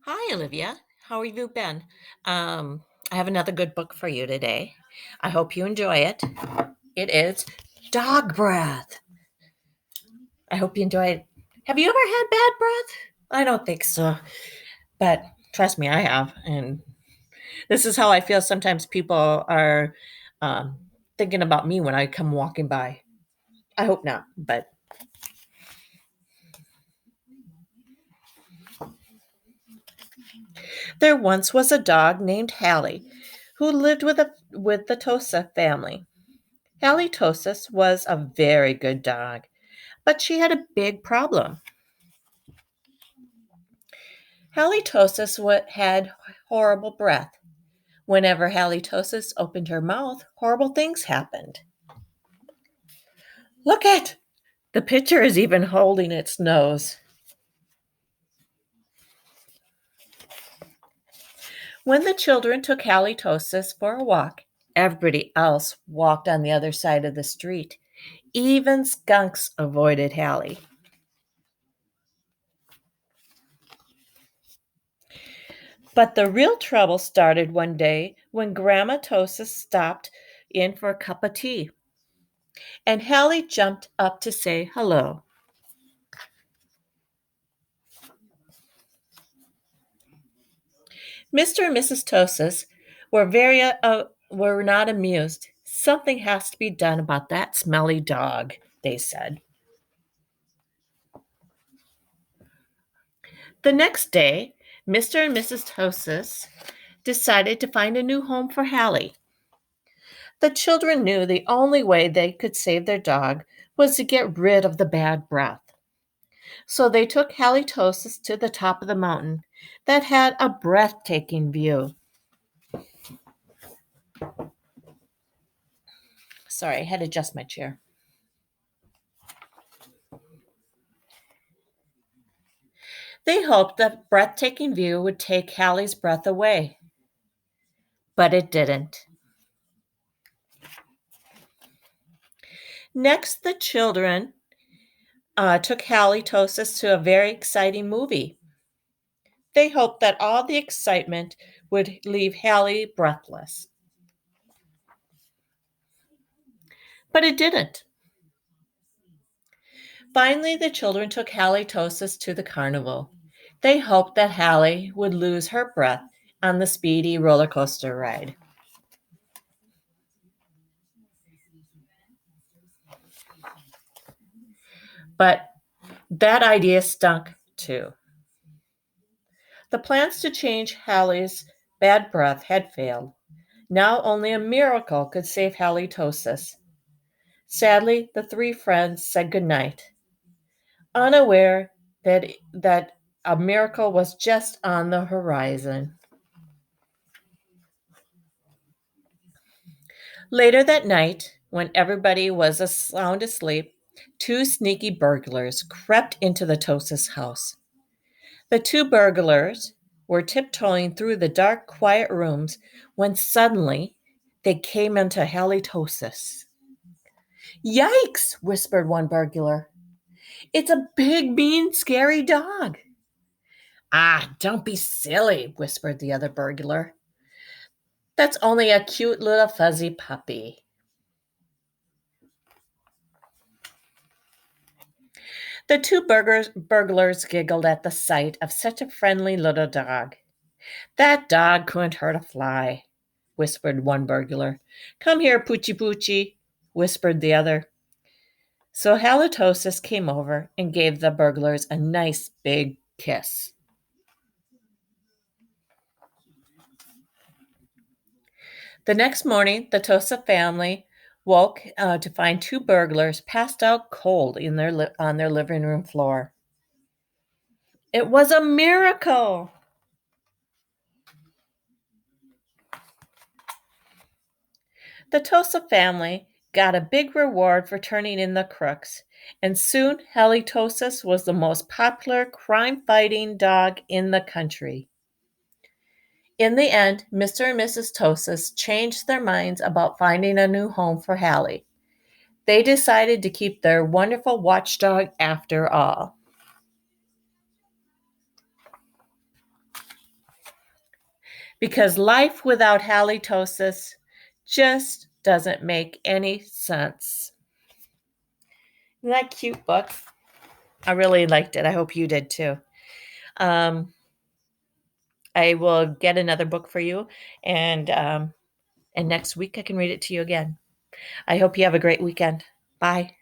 Hi, Olivia. How have you been? Um, I have another good book for you today. I hope you enjoy it. It is Dog Breath. I hope you enjoy it. Have you ever had bad breath? I don't think so, but trust me, I have. And this is how I feel. Sometimes people are um, thinking about me when I come walking by. I hope not, but there once was a dog named Hallie who lived with the Tosa family. Halitosis was a very good dog, but she had a big problem. Halitosis had horrible breath. Whenever Halitosis opened her mouth, horrible things happened. Look at! The picture is even holding its nose. When the children took Halitosis for a walk, everybody else walked on the other side of the street. Even skunks avoided Hallie. But the real trouble started one day when Grandma Tosis stopped in for a cup of tea, and Hallie jumped up to say hello. Mr. and Mrs. Tosis were not amused. Something has to be done about that smelly dog, they said. The next day, Mr. and Mrs. Tosis decided to find a new home for Hallie. The children knew the only way they could save their dog was to get rid of the bad breath. So they took Halitosis to the top of the mountain that had a breathtaking view. Sorry, I had to adjust my chair. They hoped that breathtaking view would take Hallie's breath away, but it didn't. Next, the children took Halitosis to a very exciting movie. They hoped that all the excitement would leave Hallie breathless, but it didn't. Finally, the children took Halitosis to the carnival. They hoped that Hallie would lose her breath on the speedy roller coaster ride. But that idea stunk too. The plans to change Hallie's bad breath had failed. Now only a miracle could save Halitosis. Sadly, the three friends said goodnight, unaware that a miracle was just on the horizon. Later that night, when everybody was sound asleep, two sneaky burglars crept into the Tosis house. The two burglars were tiptoeing through the dark, quiet rooms when suddenly they came into halitosis. Yikes, whispered one burglar. It's a big, mean, scary dog. Ah, don't be silly, whispered the other burglar. That's only a cute little fuzzy puppy. The two burglars giggled at the sight of such a friendly little dog. That dog couldn't hurt a fly, whispered one burglar. Come here, Poochie Poochie, whispered the other. So Halitosis came over and gave the burglars a nice big kiss. The next morning, the Tosa family woke to find two burglars passed out cold on their living room floor. It was a miracle. The Tosa family got a big reward for turning in the crooks, and soon Halitosis was the most popular crime fighting dog in the country. In the end, Mr. and Mrs. Tosis changed their minds about finding a new home for Hallie. They decided to keep their wonderful watchdog after all. because life without halitosis just doesn't make any sense. Isn't that a cute book? I really liked it. I hope you did too. I will get another book for you, and next week I can read it to you again. I hope you have a great weekend. Bye.